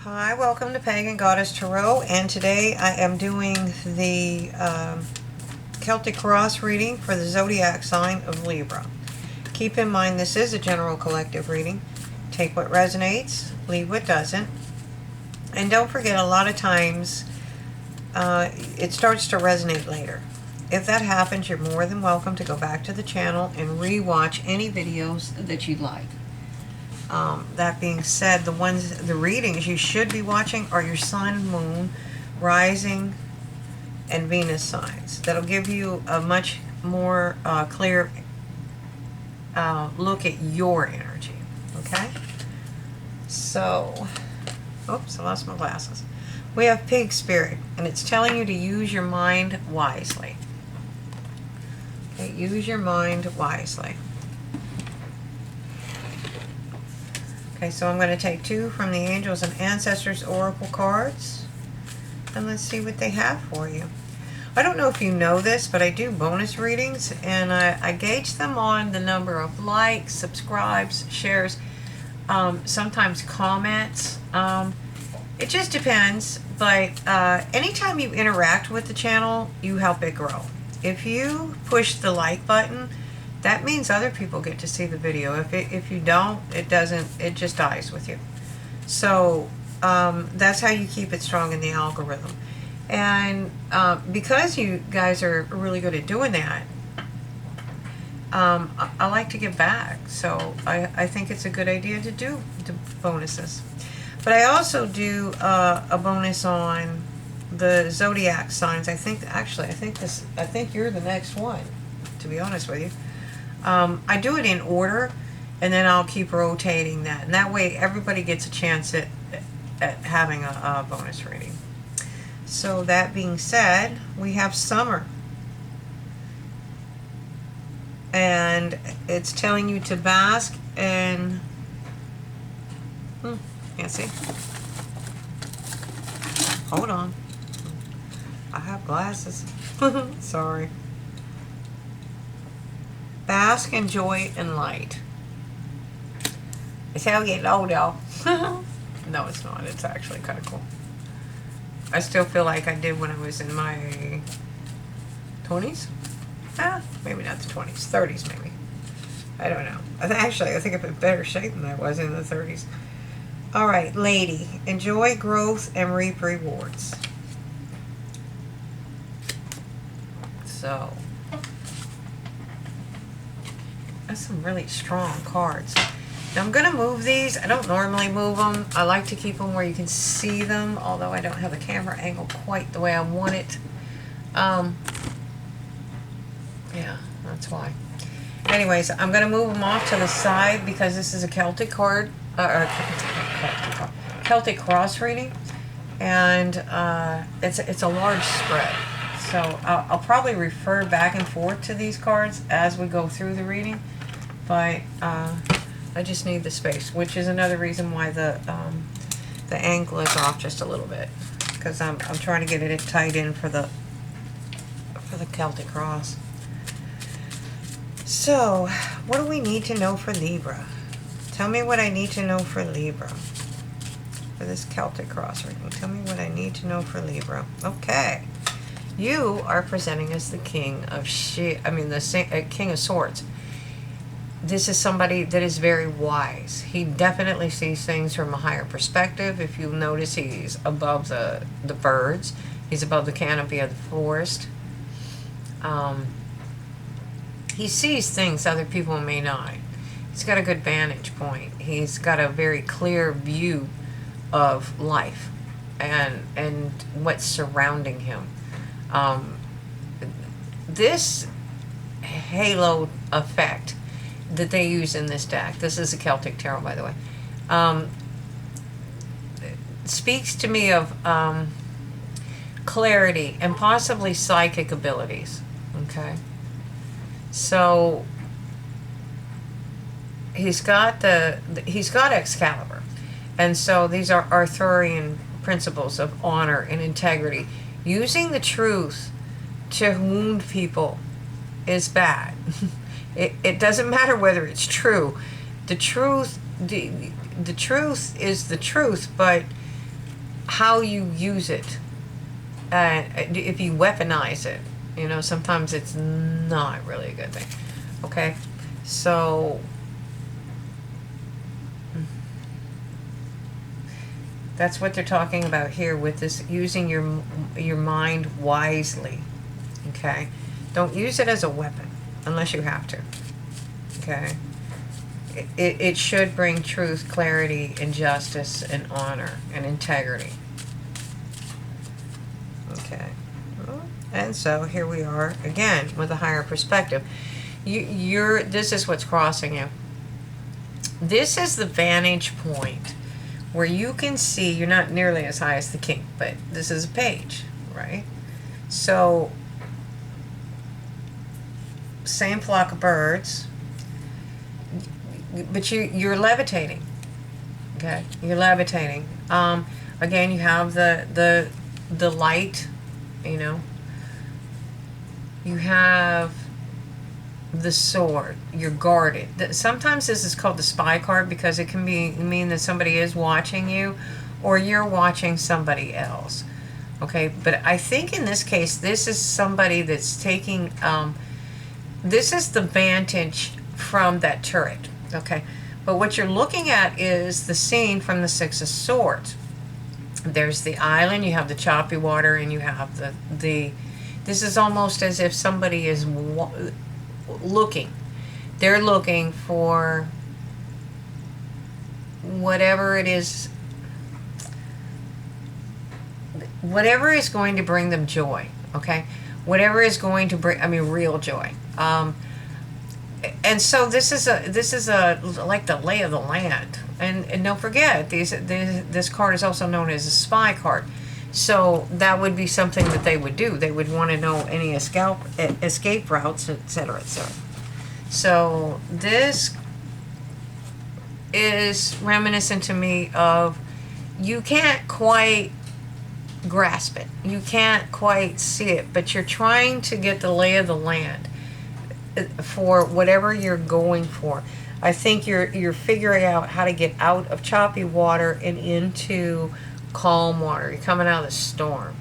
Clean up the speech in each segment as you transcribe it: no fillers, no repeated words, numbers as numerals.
Hi, welcome to Pagan Goddess Tarot, and today I am doing the Celtic Cross reading for the zodiac sign of Libra. Keep in mind this is a general collective reading. Take what resonates, leave what doesn't. And don't forget, a lot of times it starts to resonate later. If that happens, you're more than welcome to go back to the channel and re-watch any videos that you'd like. That being said, the readings you should be watching are your sun, moon, rising, and Venus signs. That'll give you a much more clear look at your energy. Okay? So, oops, I lost my glasses. We have Pig Spirit, and it's telling you to use your mind wisely. Okay, use your mind wisely. Okay, so I'm going to take two from the Angels and Ancestors Oracle cards, and let's see what they have for you. I don't know if you know this, but I do bonus readings, and I gauge them on the number of likes, subscribes, shares, sometimes comments. It just depends, but anytime you interact with the channel, you help it grow. If you push the like button, that means other people get to see the video. If you don't, it just dies with you. So that's how you keep it strong in the algorithm. And because you guys are really good at doing that, I like to give back. So I think it's a good idea to do the bonuses. But I also do a bonus on the zodiac signs. I think you're the next one, to be honest with you. I do it in order, and then I'll keep rotating that. And that way everybody gets a chance at having a bonus reading. So that being said, we have summer. And it's telling you to bask in... can't see. Hold on. I have glasses. Sorry. Bask in joy and light. It's how we get low, though. No, it's not. It's actually kind of cool. I still feel like I did when I was in my 20s. Maybe not the 20s. 30s, maybe. I don't know. Actually, I think I'm in better shape than I was in the 30s. All right, lady. Enjoy growth and reap rewards. So... that's some really strong cards. Now I'm going to move these. I don't normally move them. I like to keep them where you can see them, although I don't have the camera angle quite the way I want it. Yeah, that's why. Anyways, I'm going to move them off to the side because this is a Celtic card, Celtic cross reading, and it's a large spread. So I'll probably refer back and forth to these cards as we go through the reading. But I just need the space, which is another reason why the angle is off just a little bit, because I'm trying to get it tied in for the Celtic cross. So, what do we need to know for Libra? Tell me what I need to know for Libra for this Celtic cross reading. Tell me what I need to know for Libra. Okay, you are presenting as the King of King of Swords. This is somebody that is very wise. He definitely sees things from a higher perspective. If you notice, he's above the birds. He's above the canopy of the forest. He sees things other people may not. He's got a good vantage point. He's got a very clear view of life and what's surrounding him. This halo effect that they use in this deck, this is a Celtic tarot, by the way, speaks to me of clarity and possibly psychic abilities. Okay, so he's got Excalibur, and so these are Arthurian principles of honor and integrity. Using the truth to wound people is bad. It doesn't matter whether it's true. The truth is the truth, but how you use it. If you weaponize it, you know, sometimes it's not really a good thing. Okay, so that's what they're talking about here with this, using your mind wisely. Okay, don't use it as a weapon unless you have to. Okay, it should bring truth, clarity, and justice, and honor, and integrity. Okay, and so here we are again with a higher perspective. This is what's crossing you. This is the vantage point where you can see. You're not nearly as high as the king, but this is a page, right? So, same flock of birds, but you're levitating. Okay, you're levitating. Again, you have the light. You know, you have the sword. You're guarded. Sometimes this is called the spy card because it can mean that somebody is watching you, or you're watching somebody else. Okay, but I think in this case, this is somebody that's taking. This is the vantage from that turret. Okay, but what you're looking at is the scene from the Six of Swords. There's the island, you have the choppy water, and you have the this is almost as if somebody is looking. They're looking for whatever it is, whatever is going to bring them joy. Okay, whatever is going to bring, I mean, real joy. And so this is a like the lay of the land. And don't forget, this card is also known as a spy card. So that would be something that they would do. They would want to know any escape routes, etc., etc. So this is reminiscent to me of, you can't quite grasp it. You can't quite see it, but you're trying to get the lay of the land for whatever you're going for. I think you're figuring out how to get out of choppy water and into calm water. You're coming out of the storm.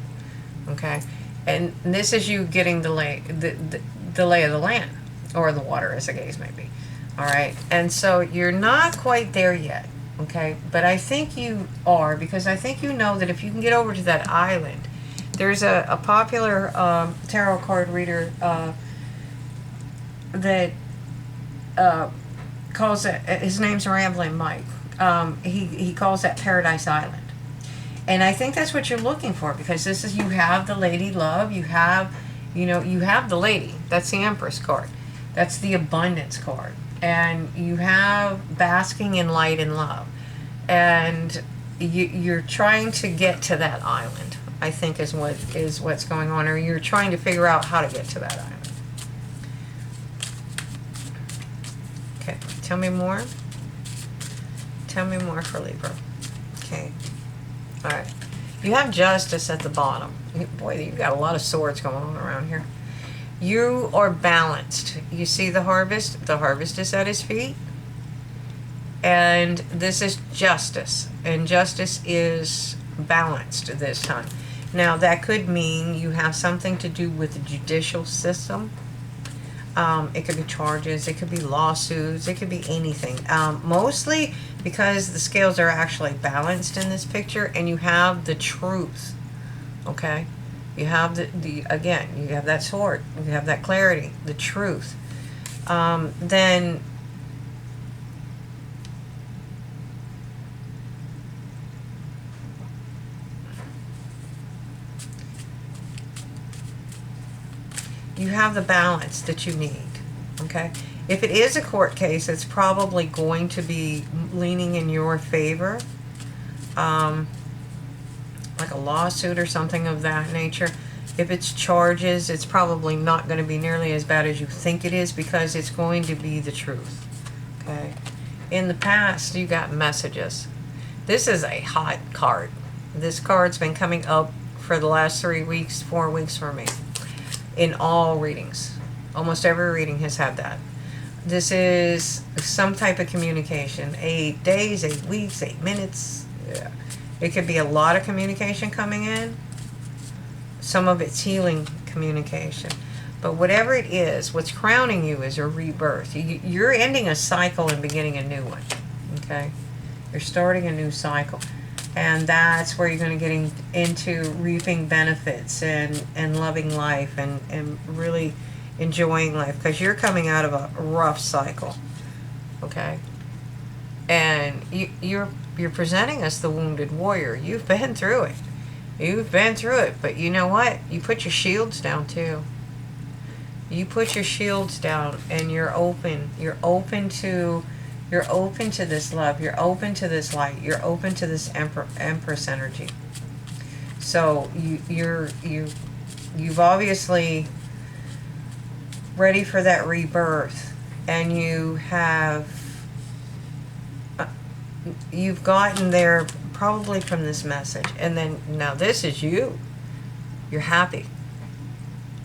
Okay, and this is you getting the lay of the land, or the water, as the case may be. All right, and so you're not quite there yet. Okay, but I think you are, because I think you know that if you can get over to that island, there's a popular tarot card reader that calls it, his name's Rambling Mike. He calls that Paradise Island. And I think that's what you're looking for, because this is, you have the lady love, you have the lady. That's the Empress card. That's the abundance card. And you have basking in light and love. And you're trying to get to that island, I think is what's going on, or you're trying to figure out how to get to that island. Okay, tell me more. Tell me more for Libra. Okay. All right. You have justice at the bottom. Boy, you've got a lot of swords going on around here. You are balanced. You see the harvest? The harvest is at his feet. And this is justice. And justice is balanced this time. Now, that could mean you have something to do with the judicial system. It could be charges, it could be lawsuits, it could be anything. Mostly because the scales are actually balanced in this picture, and you have the truth. Okay? You have again, you have that sword, you have that clarity, the truth. Then you have the balance that you need. Okay? If it is a court case, it's probably going to be leaning in your favor. Like a lawsuit or something of that nature. If it's charges, it's probably not going to be nearly as bad as you think it is, because it's going to be the truth. Okay? In the past, you got messages. This is a hot card. This card's been coming up for the last 3 weeks, 4 weeks for me. In all readings. Almost every reading has had that. This is some type of communication. 8 days, 8 weeks, 8 minutes. Yeah. It could be a lot of communication coming in. Some of it's healing communication. But whatever it is, what's crowning you is a rebirth. You're ending a cycle and beginning a new one. Okay? You're starting a new cycle. And that's where you're going to get into reaping benefits and loving life and really enjoying life. Because you're coming out of a rough cycle. Okay? And you're presenting us the wounded warrior. You've been through it. You've been through it. But you know what? You put your shields down too. You put your shields down and you're open. You're open to this love. You're open to this light. You're open to this Empress energy. So you've obviously ready for that rebirth, and you've gotten there probably from this message. And then now this is you. You're happy.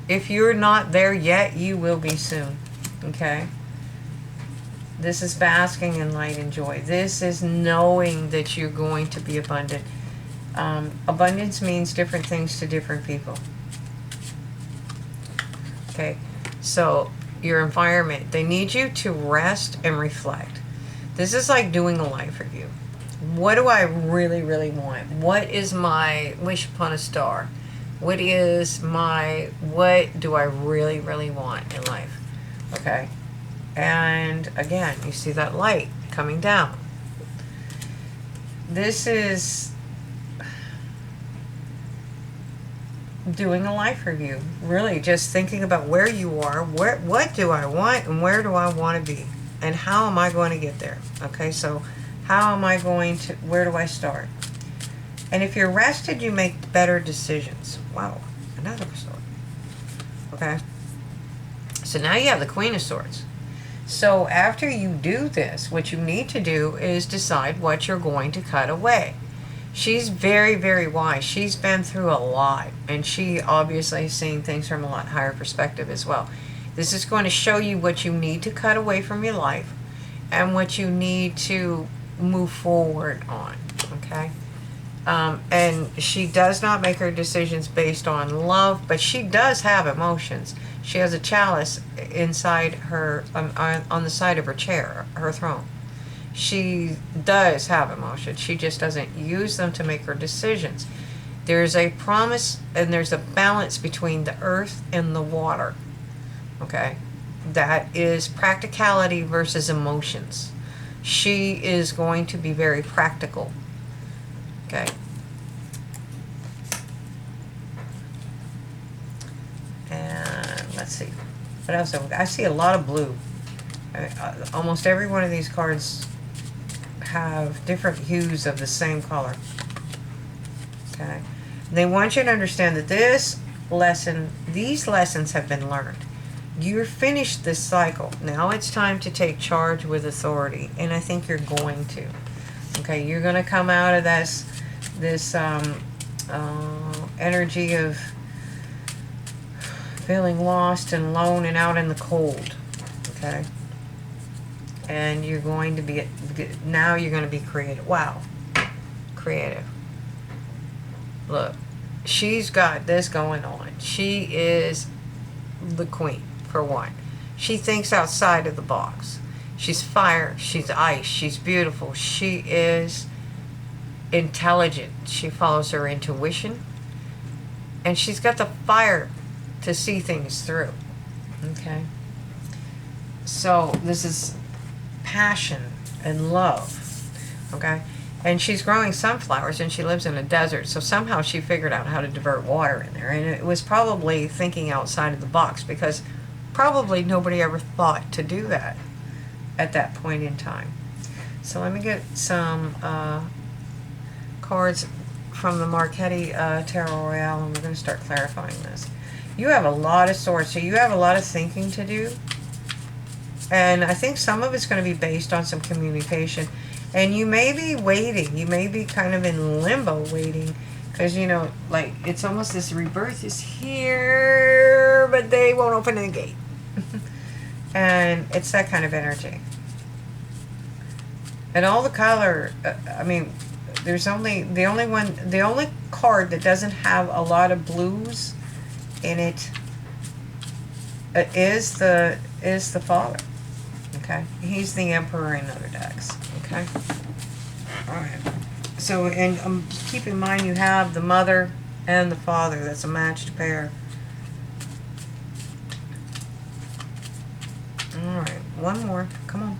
If you're not there yet, you will be soon. Okay? This is basking in light and joy. This is knowing that you're going to be abundant. Abundance means different things to different people. Okay? So, your environment, they need you to rest and reflect. This is like doing a life review. What do I really, really want? What is my wish upon a star? What do I really, really want in life? Okay? And again, you see that light coming down. This is doing a life review. Really just thinking about where you are, what do I want, and where do I want to be? And how am I going to get there? Okay, so where do I start? And if you're rested, you make better decisions. Wow, another sword. Okay. So now you have the Queen of Swords. So after you do this, what you need to do is decide what you're going to cut away. She's very, very wise. She's been through a lot. And she obviously is seeing things from a lot higher perspective as well. This is going to show you what you need to cut away from your life and what you need to move forward on. Okay? And she does not make her decisions based on love, but she does have emotions. She has a chalice inside her, on the side of her chair, her throne. She does have emotions. She just doesn't use them to make her decisions. There's a promise and there's a balance between the earth and the water. Okay? That is practicality versus emotions. She is going to be very practical. Okay. And let's see. What else? I see a lot of blue. Almost every one of these cards have different hues of the same color. Okay. They want you to understand that these lessons have been learned. You're finished this cycle. Now it's time to take charge with authority. And I think you're going to. Okay, you're going to come out of this energy of feeling lost and alone and out in the cold. Okay? And you're going to be, now you're going to be creative. Wow. Creative. Look, she's got this going on. She is the queen, for one. She thinks outside of the box. She's fire, she's ice, she's beautiful, she is intelligent. She follows her intuition. And she's got the fire to see things through. Okay? So this is passion and love. Okay? And she's growing sunflowers and she lives in a desert. So somehow she figured out how to divert water in there. And it was probably thinking outside of the box, because probably nobody ever thought to do that at that point in time. So let me get some cards from the Marchetti Tarot Royale, and we're going to start clarifying this. You have a lot of swords, so you have a lot of thinking to do. And I think some of it's going to be based on some communication. And you may be waiting. You may be kind of in limbo waiting. Because, you know, like, it's almost this rebirth is here, but they won't open the gate. And it's that kind of energy. And all the color, I mean, There's only the only card that doesn't have a lot of blues in it is the Father. Okay, he's the Emperor in other decks. Okay, all right. So, and keep in mind you have the Mother and the Father. That's a matched pair. All right, one more. Come on.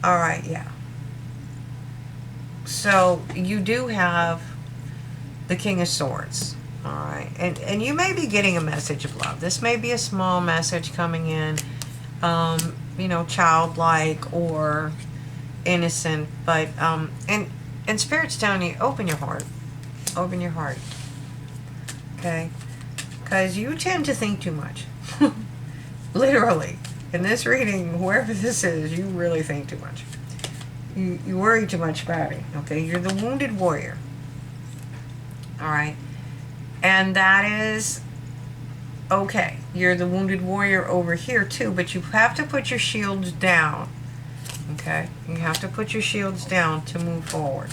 All right, yeah. So you do have the King of Swords. All right, and you may be getting a message of love. This may be a small message coming in, you know, childlike or innocent, but and Spirit's telling you, open your heart, okay, because you tend to think too much. Literally, in this reading, whoever this is, you really think too much. You worry too much about it. Okay, you're the wounded warrior. All right, and that is okay. You're the wounded warrior over here too, but you have to put your shields down. Okay, you have to put your shields down to move forward.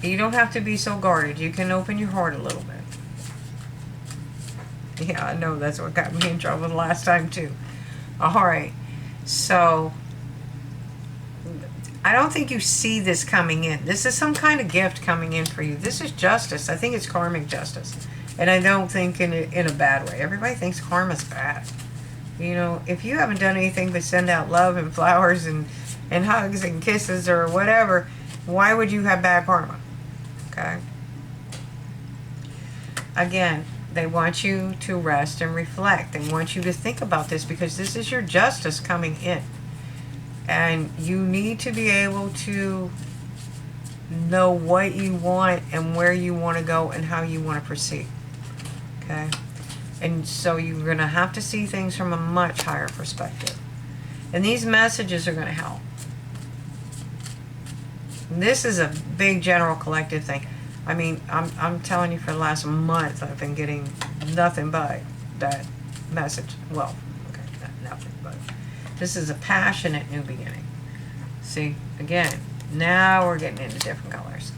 You don't have to be so guarded. You can open your heart a little bit. Yeah, I know that's what got me in trouble the last time too. All right, so I don't think you see this coming in. This is some kind of gift coming in for you. This is justice. I think it's karmic justice, and I don't think in a bad way. Everybody thinks karma's bad. You know, if you haven't done anything but send out love and flowers and hugs and kisses or whatever, why would you have bad karma? Okay. Again, they want you to rest and reflect. They want you to think about this because this is your justice coming in. And you need to be able to know what you want and where you want to go and how you want to proceed. Okay? And so you're going to have to see things from a much higher perspective. And these messages are going to help. This is a big general collective thing. I mean, I'm telling you, for the last month I've been getting nothing but that message. Well, okay, not nothing, but this is a passionate new beginning. See, again, now we're getting into different colors.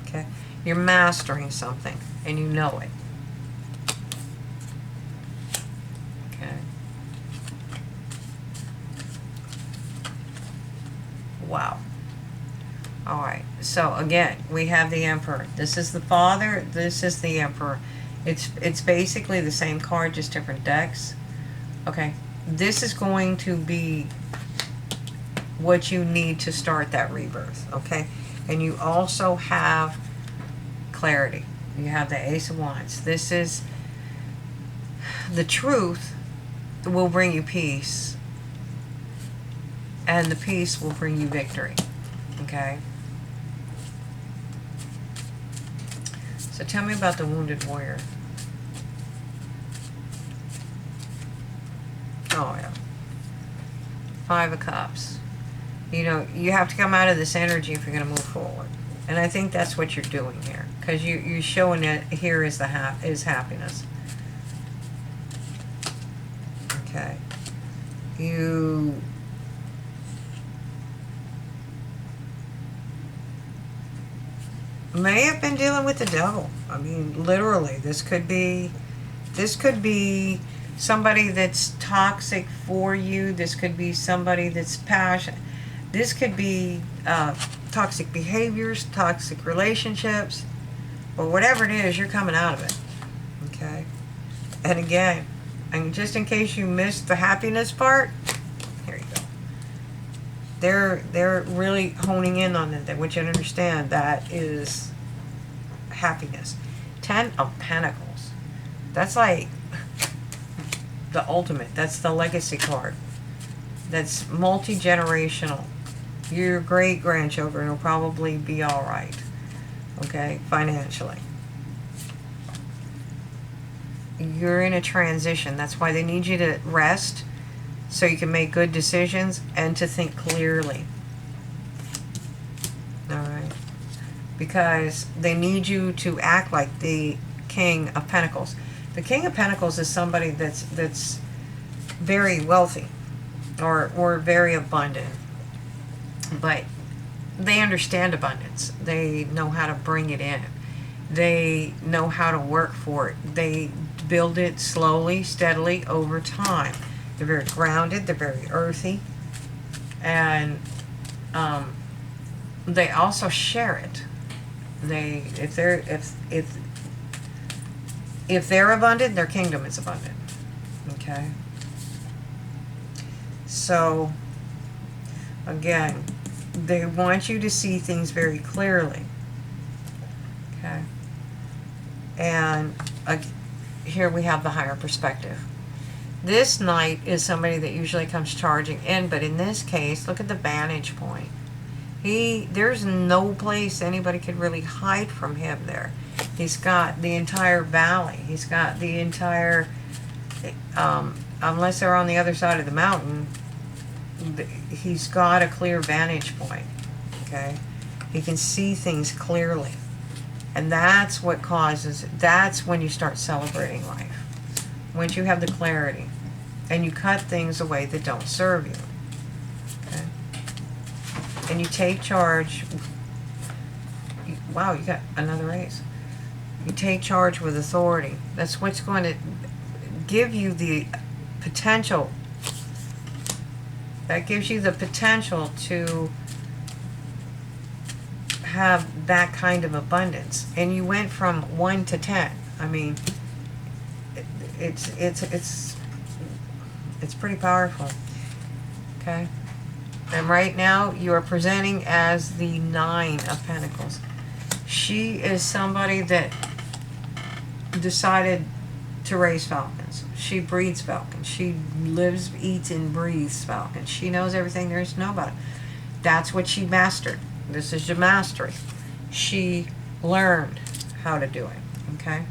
Okay, you're mastering something and you know it. Wow. All right. So again, we have the Emperor. This is the Father. This is the Emperor. It's basically the same card, just different decks. Okay. This is going to be what you need to start that rebirth. Okay. And you also have clarity. You have the Ace of Wands. This is the truth will bring you peace. And the peace will bring you victory. Okay? So tell me about the wounded warrior. Oh, yeah. Five of Cups. You know, you have to come out of this energy if you're going to move forward. And I think that's what you're doing here. Because you're showing it here is happiness. Okay. You may have been dealing with the devil. I mean, literally, this could be somebody that's toxic for you. This could be somebody that's passionate. This could be toxic behaviors, toxic relationships, or whatever it is, you're coming out of it. Okay? And again, and just in case you missed the happiness part, here you go. They're really honing in on it. They want you to understand that is happiness. 10 of Pentacles. That's like the ultimate. That's the legacy card. That's multi-generational. Your great-grandchildren will probably be all right. Okay? Financially. You're in a transition. That's why they need you to rest so you can make good decisions and to think clearly. Alright? Because they need you to act like the King of Pentacles. The King of Pentacles is somebody that's very wealthy or very abundant, but they understand abundance. They know how to bring it in. They know how to work for it. They build it slowly, steadily over time. They're very grounded. They're very earthy, and they also share it. If they're abundant, their kingdom is abundant. Okay. So again, they want you to see things very clearly. Okay. And here we have the higher perspective. This knight is somebody that usually comes charging in, but in this case, look at the vantage point. There's no place anybody could really hide from him there. He's got the entire valley. He's got the entire, unless they're on the other side of the mountain, he's got a clear vantage point. Okay. He can see things clearly. And that's what that's when you start celebrating life. Once you have the clarity and you cut things away that don't serve you. Okay? And you take charge. Wow, you got another raise. You take charge with authority. That's what's going to give you the potential. That gives you the potential to have that kind of abundance. And you went from 1 to 10. I mean, it's pretty powerful. Okay. And right now you are presenting as the 9 of Pentacles. She is somebody that decided to raise falcons. She breeds falcons. She lives, eats, and breathes falcons. She knows everything there is to know about it. That's what she mastered. This is your mastery. She learned how to do it. Okay?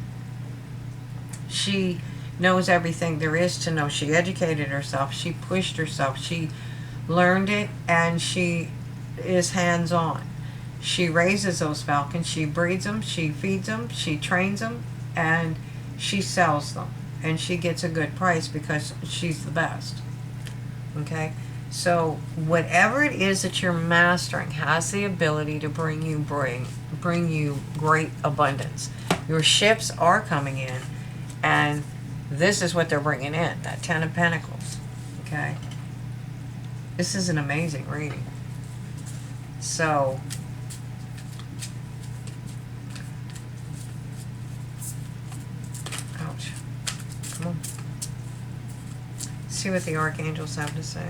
She knows everything there is to know. She educated herself. She pushed herself. She learned it, and she is hands-on. She raises those falcons. She breeds them. She feeds them. She trains them. And she sells them. And she gets a good price because she's the best. Okay? So whatever it is that you're mastering has the ability to bring you great abundance. Your ships are coming in, and this is what they're bringing in, that 10 of Pentacles. Okay? This is an amazing reading. So ouch. Come on. See what the archangels have to say.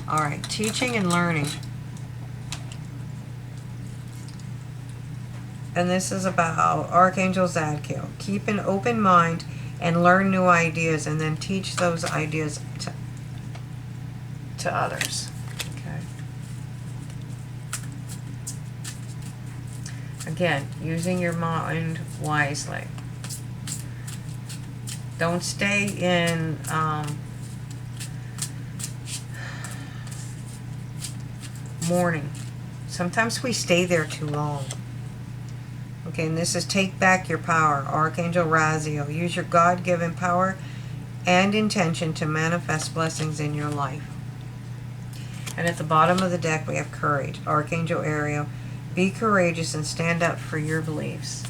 Alright, teaching and learning. And this is about Archangel Zadkiel. Keep an open mind and learn new ideas, and then teach those ideas to others. Okay. Again, using your mind wisely. Don't stay in mourning. Sometimes we stay there too long. Okay, and this is take back your power. Archangel Raziel. Use your God-given power and intention to manifest blessings in your life. And at the bottom of the deck we have courage. Archangel Ariel. Be courageous and stand up for your beliefs.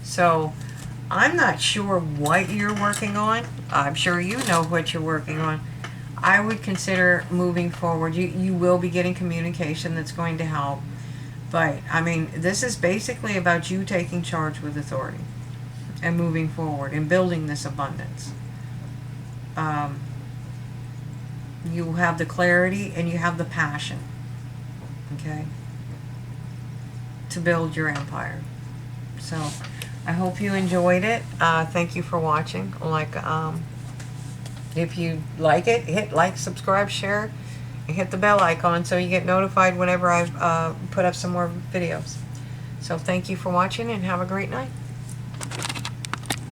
So, I'm not sure what you're working on. I'm sure you know what you're working on. I would consider moving forward. You will be getting communication that's going to help. But, I mean, this is basically about you taking charge with authority and moving forward and building this abundance. You have the clarity and you have the passion, okay, to build your empire. So, I hope you enjoyed it. Thank you for watching. If you like it, hit like, subscribe, share, and hit the bell icon so you get notified whenever I put up some more videos. So thank you for watching and have a great night.